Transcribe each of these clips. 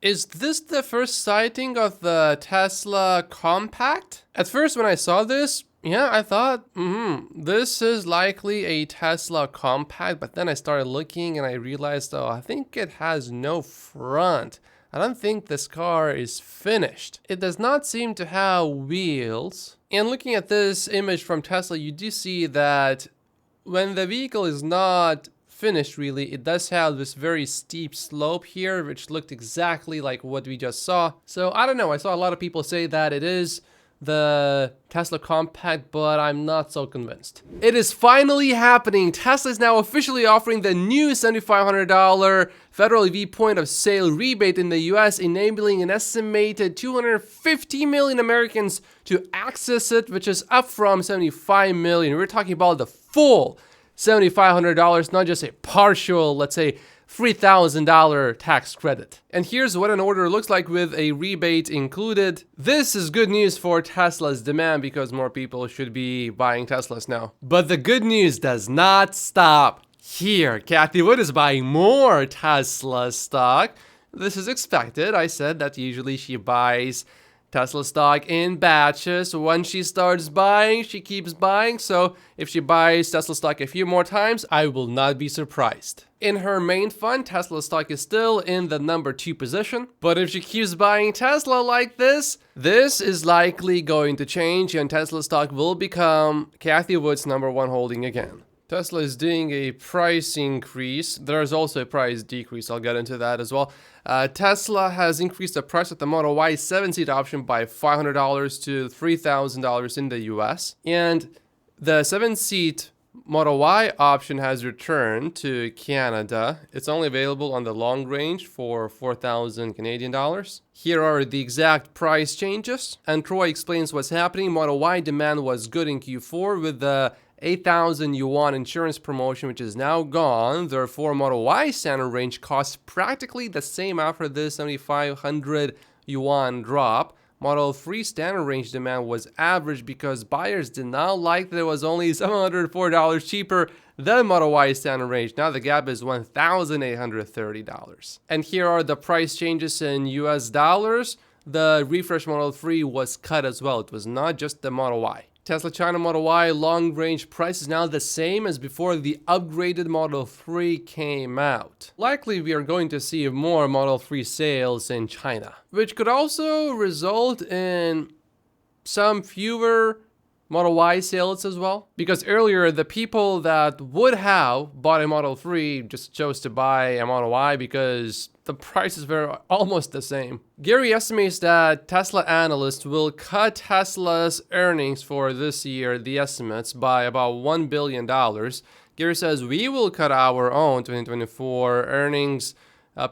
Is this the first sighting of the Tesla Compact? At first, when I saw this, yeah, I thought, this is likely a Tesla Compact, but then I started looking and I realized, oh, I think it has no front. I don't think this car is finished. It does not seem to have wheels. And looking at this image from Tesla, you do see that when the vehicle is not finished, really, it does have this very steep slope here, which looked exactly like what we just saw. So I don't know, I saw a lot of people say that it is the Tesla Compact, but I'm not so convinced. It is finally happening. Tesla is now officially offering the new $7,500 federal EV point of sale rebate in the US, enabling an estimated 250 million Americans to access it, which is up from 75 million. We're talking about the full $7,500, not just a partial, let's say, $3,000 tax credit. And here's what an order looks like with a rebate included. This is good news for Tesla's demand because more people should be buying Teslas now. But the good news does not stop here. Cathie Wood is buying more Tesla stock. This is expected. I said that usually she buys Tesla stock in batches. When she starts buying, she keeps buying. So if she buys Tesla stock a few more times, I will not be surprised. In her main fund, Tesla stock is still in the number 2 position. But if she keeps buying Tesla like this is likely going to change and Tesla stock will become Cathie Wood's number 1 holding again. Tesla is doing a price increase. There's also a price decrease. I'll get into that as well. Tesla has increased the price of the Model Y 7-seat option by $500 to $3,000 in the US. And the 7-seat Model Y option has returned to Canada. It's only available on the long range for 4,000 Canadian dollars. Here are the exact price changes. And Troy explains what's happening. Model Y demand was good in Q4 with the 8,000 yuan insurance promotion, which is now gone. Therefore, Model Y standard range costs practically the same after this 7,500 yuan drop. Model 3 standard range demand was average because buyers did not like that it was only $704 cheaper than Model Y standard range. Now the gap is $1,830. And here are the price changes in US dollars. The refresh Model 3 was cut as well. It was not just the Model Y. Tesla China Model Y long range price is now the same as before the upgraded Model 3 came out. Likely we are going to see more Model 3 sales in China, which could also result in some fewer Model Y sales as well. Because earlier, the people that would have bought a Model 3 just chose to buy a Model Y because the prices were almost the same. Gary estimates that Tesla Analyst will cut Tesla's earnings for this year, the estimates, by about $1 billion. Gary says we will cut our own 2024 earnings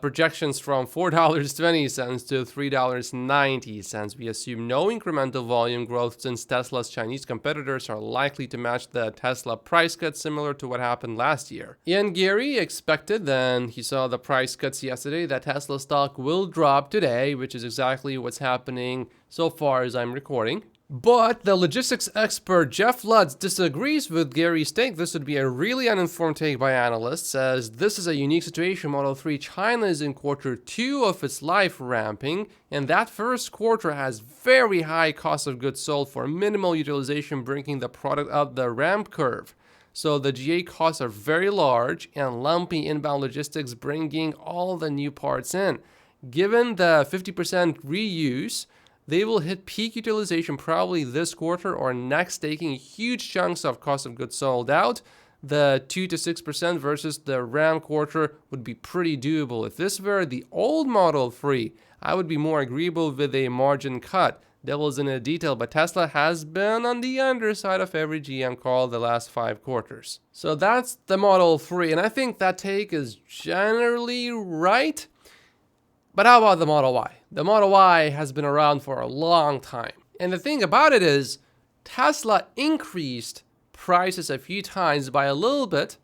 projections from $4.20 to $3.90. We assume no incremental volume growth since Tesla's Chinese competitors are likely to match the Tesla price cut, similar to what happened last year. And Gary expected, then he saw the price cuts yesterday, that Tesla stock will drop today, which is exactly what's happening so far as I'm recording. But the logistics expert Jeff Lutz disagrees with Gary's take. This would be a really uninformed take by analysts, as this is a unique situation. Model 3 China is in quarter 2 of its life ramping, and that first quarter has very high cost of goods sold for minimal utilization, bringing the product up the ramp curve. So the GA costs are very large and lumpy inbound logistics, bringing all the new parts in. Given the 50% reuse, they will hit peak utilization probably this quarter or next, taking huge chunks of cost of goods sold out. The 2 to 6% versus the RAM quarter would be pretty doable. If this were the old Model 3, I would be more agreeable with a margin cut. Devil's in the detail, but Tesla has been on the underside of every GM call the last 5 quarters. So that's the Model 3, and I think that take is generally right. But how about the Model Y? The Model Y has been around for a long time. And the thing about it is, Tesla increased prices a few times by a little bit,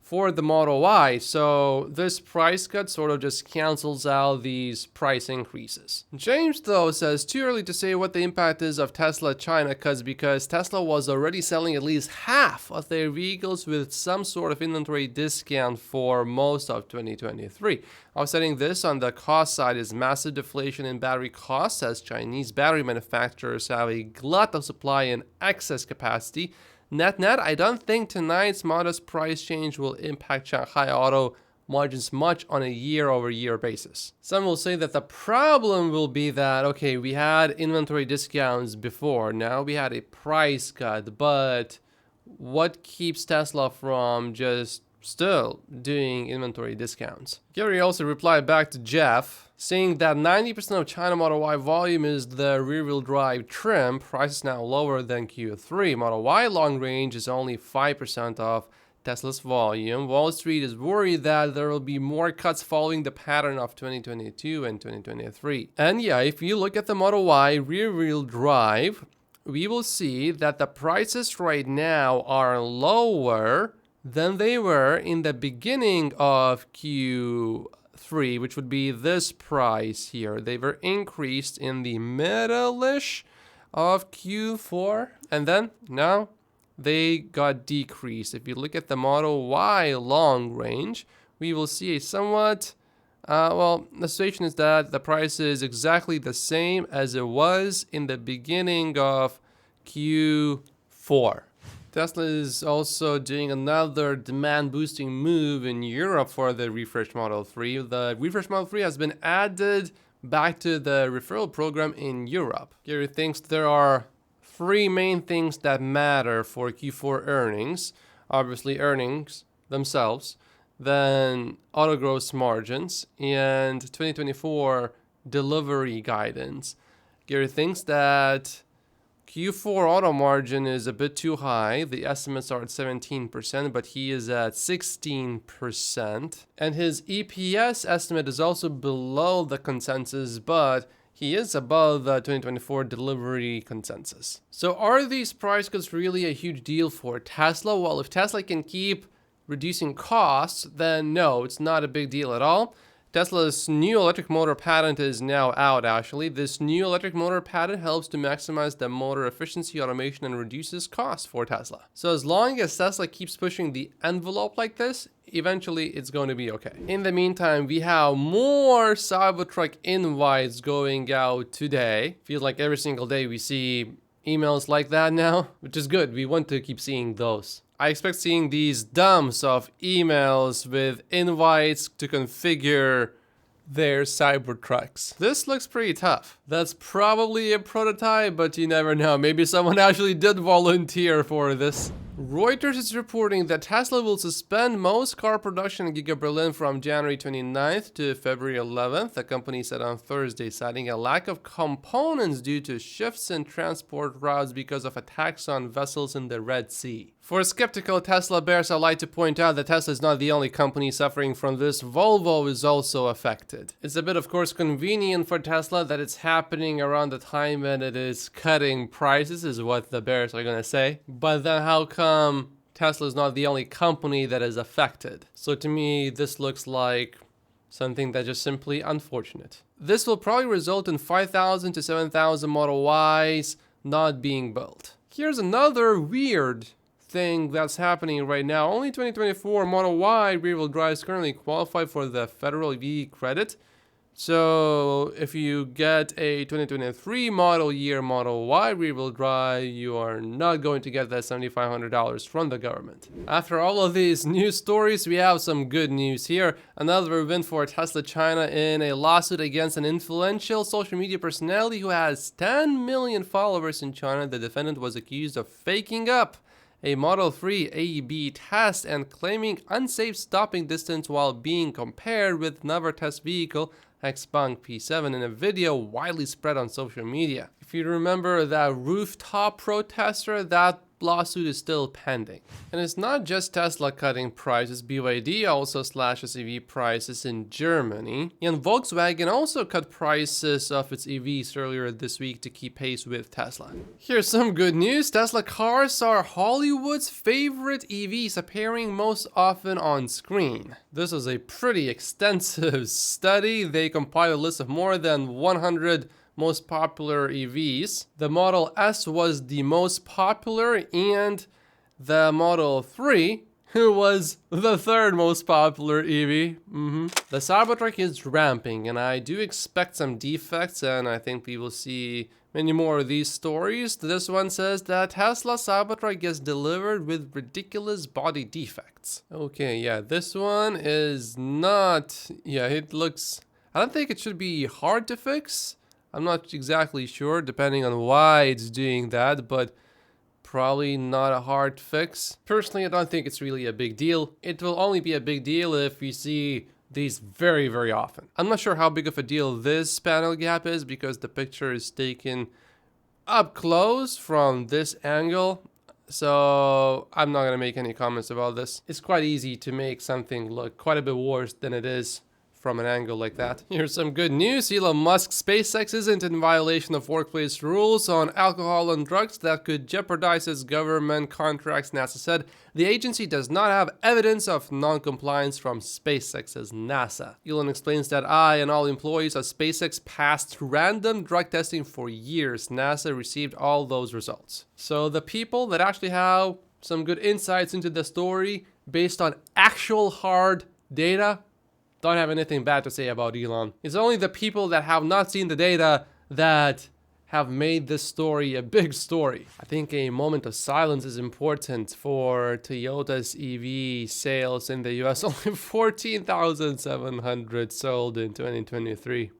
for the Model Y. So this price cut sort of just cancels out these price increases. James, though, says too early to say what the impact is of Tesla China cuts because Tesla was already selling at least half of their vehicles with some sort of inventory discount for most of 2023. Offsetting this on the cost side is massive deflation in battery costs as Chinese battery manufacturers have a glut of supply and excess capacity. Net, I don't think tonight's modest price change will impact Shanghai auto margins much on a year-over-year basis. Some will say that the problem will be that, okay, we had inventory discounts before, now we had a price cut, but what keeps Tesla from just still doing inventory discounts? Gary also replied back to Jeff, saying that 90% of China Model Y volume is the rear-wheel drive trim. Price is now lower than Q3. Model Y long range is only 5% of Tesla's volume. Wall Street is worried that there will be more cuts following the pattern of 2022 and 2023. And yeah, if you look at the Model Y rear-wheel drive, we will see that the prices right now are lower than they were in the beginning of Q3, which would be this price here. They were increased in the middle-ish of Q4, and then now they got decreased. If you look at the Model Y long range, we will see a somewhat, the situation is that the price is exactly the same as it was in the beginning of Q4. Tesla is also doing another demand-boosting move in Europe for the refreshed Model 3. The refreshed Model 3 has been added back to the referral program in Europe. Gary thinks there are three main things that matter for Q4 earnings. Obviously, earnings themselves, then auto gross margins, and 2024 delivery guidance. Gary thinks that Q4 auto margin is a bit too high. The estimates are at 17%, but he is at 16%. And his EPS estimate is also below the consensus, but he is above the 2024 delivery consensus. So are these price cuts really a huge deal for Tesla? Well, if Tesla can keep reducing costs, then no, it's not a big deal at all. Tesla's new electric motor patent is now out, actually. This new electric motor patent helps to maximize the motor efficiency, automation, and reduces costs for Tesla. So as long as Tesla keeps pushing the envelope like this, eventually it's going to be okay. In the meantime, we have more Cybertruck invites going out today. Feels like every single day we see emails like that now, which is good. We want to keep seeing those. I expect seeing these dumps of emails with invites to configure their Cybertrucks. This looks pretty tough. That's probably a prototype, but you never know. Maybe someone actually did volunteer for this. Reuters is reporting that Tesla will suspend most car production in Giga Berlin from January 29th to February 11th, the company said on Thursday, citing a lack of components due to shifts in transport routes because of attacks on vessels in the Red Sea. For skeptical Tesla bears, I'd like to point out that Tesla is not the only company suffering from this. Volvo is also affected. It's a bit, of course, convenient for Tesla that it's happening around the time when it is cutting prices, is what the bears are going to say. But then how come Tesla is not the only company that is affected? So to me, this looks like something that's just simply unfortunate. This will probably result in 5,000 to 7,000 Model Ys not being built. Here's another weird thing that's happening right now. Only 2024 Model Y rear-wheel drives currently qualify for the federal EV credit. So if you get a 2023 model year Model Y rear-wheel drive, you are not going to get that $7,500 from the government. After all of these news stories, we have some good news here. Another win for Tesla China in a lawsuit against an influential social media personality who has 10 million followers in China. The defendant was accused of faking up a Model 3 A/B test and claiming unsafe stopping distance while being compared with another test vehicle, Xpeng P7, in a video widely spread on social media. If you remember that rooftop protester, that lawsuit is still pending. And it's not just Tesla cutting prices, BYD also slashes EV prices in Germany. And Volkswagen also cut prices of its EVs earlier this week to keep pace with Tesla. Here's some good news. Tesla cars are Hollywood's favorite EVs, appearing most often on screen. This is a pretty extensive study. They compiled a list of more than 100 most popular EVs. The Model S was the most popular, and the Model 3 was the third most popular EV. The Cybertruck is ramping, and I do expect some defects, and I think we will see many more of these stories. This one says that Tesla Cybertruck gets delivered with ridiculous body defects. Okay, yeah, this one is not, it looks, I don't think it should be hard to fix. I'm not exactly sure, depending on why it's doing that, but probably not a hard fix. Personally, I don't think it's really a big deal. It will only be a big deal if we see these very, very often. I'm not sure how big of a deal this panel gap is because the picture is taken up close from this angle. So I'm not going to make any comments about this. It's quite easy to make something look quite a bit worse than it is from an angle like that. Here's some good news. Elon Musk's SpaceX isn't in violation of workplace rules on alcohol and drugs that could jeopardize its government contracts, NASA said. The agency does not have evidence of non-compliance from SpaceX, says NASA. Elon explains that I and all employees of SpaceX passed random drug testing for years. NASA received all those results. So the people that actually have some good insights into the story based on actual hard data don't have anything bad to say about Elon. It's only the people that have not seen the data that have made this story a big story. I think a moment of silence is important for Toyota's EV sales in the US. Only 14,700 sold in 2023.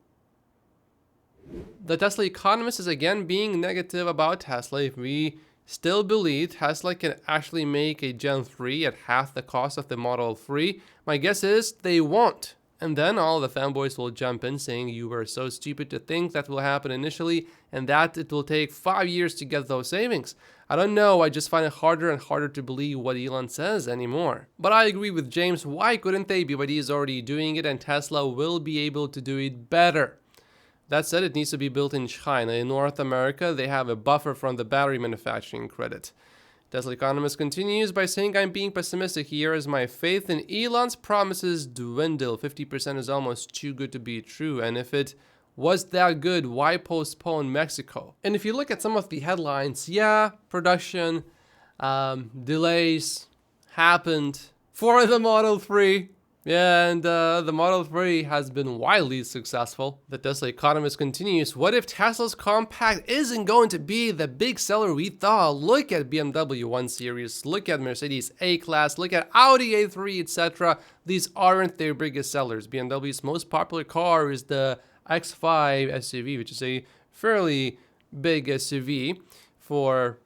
The Tesla economist is again being negative about Tesla. If we still believe Tesla can actually make a Gen 3 at half the cost of the Model 3, my guess is they won't. And then all the fanboys will jump in saying you were so stupid to think that will happen initially and that it will take 5 years to get those savings. I don't know, I just find it harder and harder to believe what Elon says anymore. But I agree with James, why couldn't they? BYD is already doing it and Tesla will be able to do it better. That said, it needs to be built in China. In North America, they have a buffer from the battery manufacturing credit. Tesla economist continues by saying, I'm being pessimistic here as my faith in Elon's promises dwindle. 50% is almost too good to be true. And if it was that good, why postpone Mexico? And if you look at some of the headlines, production delays happened for the Model 3. And the Model 3 has been wildly successful. The Tesla economist continues, what if Tesla's compact isn't going to be the big seller we thought? Look at BMW 1 Series, look at Mercedes A-Class, look at Audi A3, etc. These aren't their biggest sellers. BMW's most popular car is the X5 SUV, which is a fairly big SUV for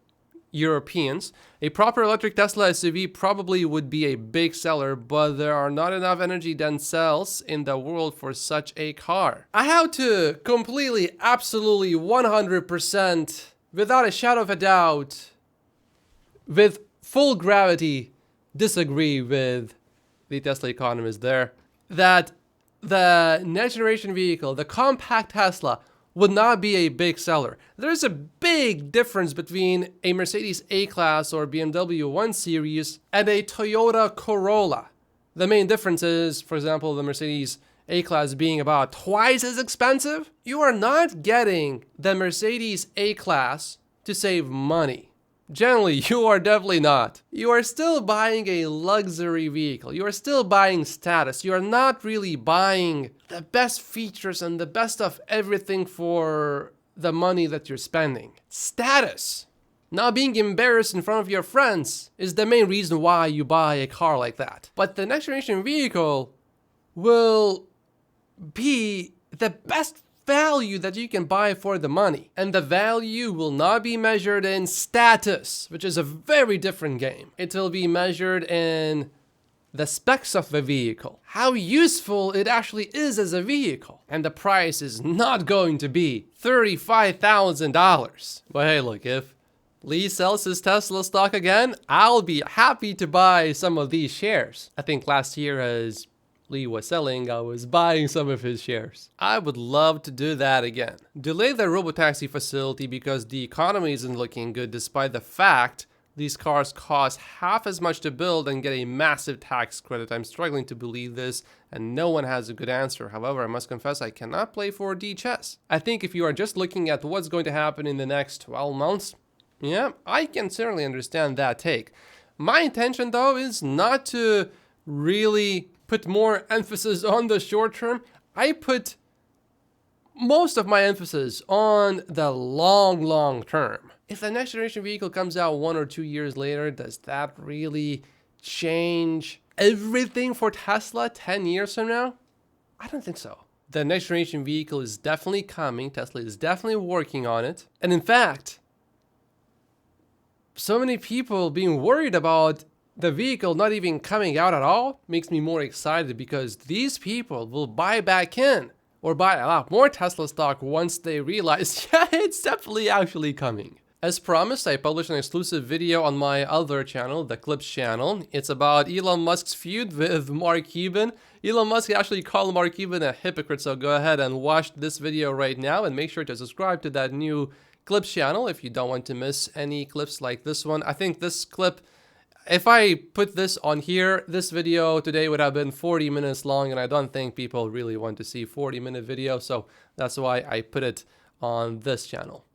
Europeans. A proper electric Tesla SUV probably would be a big seller, but there are not enough energy-dense cells in the world for such a car. I have to completely, absolutely, 100%, without a shadow of a doubt, with full gravity, disagree with the Tesla economist there, that the next generation vehicle, the compact Tesla, would not be a big seller. There's a big difference between a Mercedes A-Class or BMW 1 Series and a Toyota Corolla. The main difference is, for example, the Mercedes A-Class being about twice as expensive. You are not getting the Mercedes A-Class to save money. Generally, you are definitely not. You are still buying a luxury vehicle. You are still buying status. You are not really buying the best features and the best of everything for the money that you're spending. Status. Not being embarrassed in front of your friends is the main reason why you buy a car like that. But the next generation vehicle will be the best value that you can buy for the money. And the value will not be measured in status, which is a very different game. It will be measured in the specs of the vehicle, how useful it actually is as a vehicle. And the price is not going to be $35,000. But hey, look, if Lee sells his Tesla stock again. I'll be happy to buy some of these shares. I think last year as Lee was selling, I was buying some of his shares. I would love to do that again. Delay the robotaxi facility because the economy isn't looking good despite the fact these cars cost half as much to build and get a massive tax credit. I'm struggling to believe this, and no one has a good answer. However, I must confess I cannot play 4D chess. I think if you are just looking at what's going to happen in the next 12 months, yeah, I can certainly understand that take. My intention, though, is not to really put more emphasis on the short term. I put most of my emphasis on the long term. If the next generation vehicle comes out 1 or 2 years later, does that really change everything for Tesla 10 years from now? I don't think so. The next generation vehicle is definitely coming. Tesla is definitely working on it. And in fact, so many people being worried about the vehicle not even coming out at all makes me more excited, because these people will buy back in or buy a lot more Tesla stock once they realize, yeah, it's definitely actually coming. As promised, I published an exclusive video on my other channel, the Clips channel. It's about Elon Musk's feud with Mark Cuban. Elon Musk actually called Mark Cuban a hypocrite, so go ahead and watch this video right now and make sure to subscribe to that new Clips channel if you don't want to miss any clips like this one. I think this clip, if I put this on here, this video today would have been 40 minutes long, and I don't think people really want to see 40-minute video, so that's why I put it on this channel.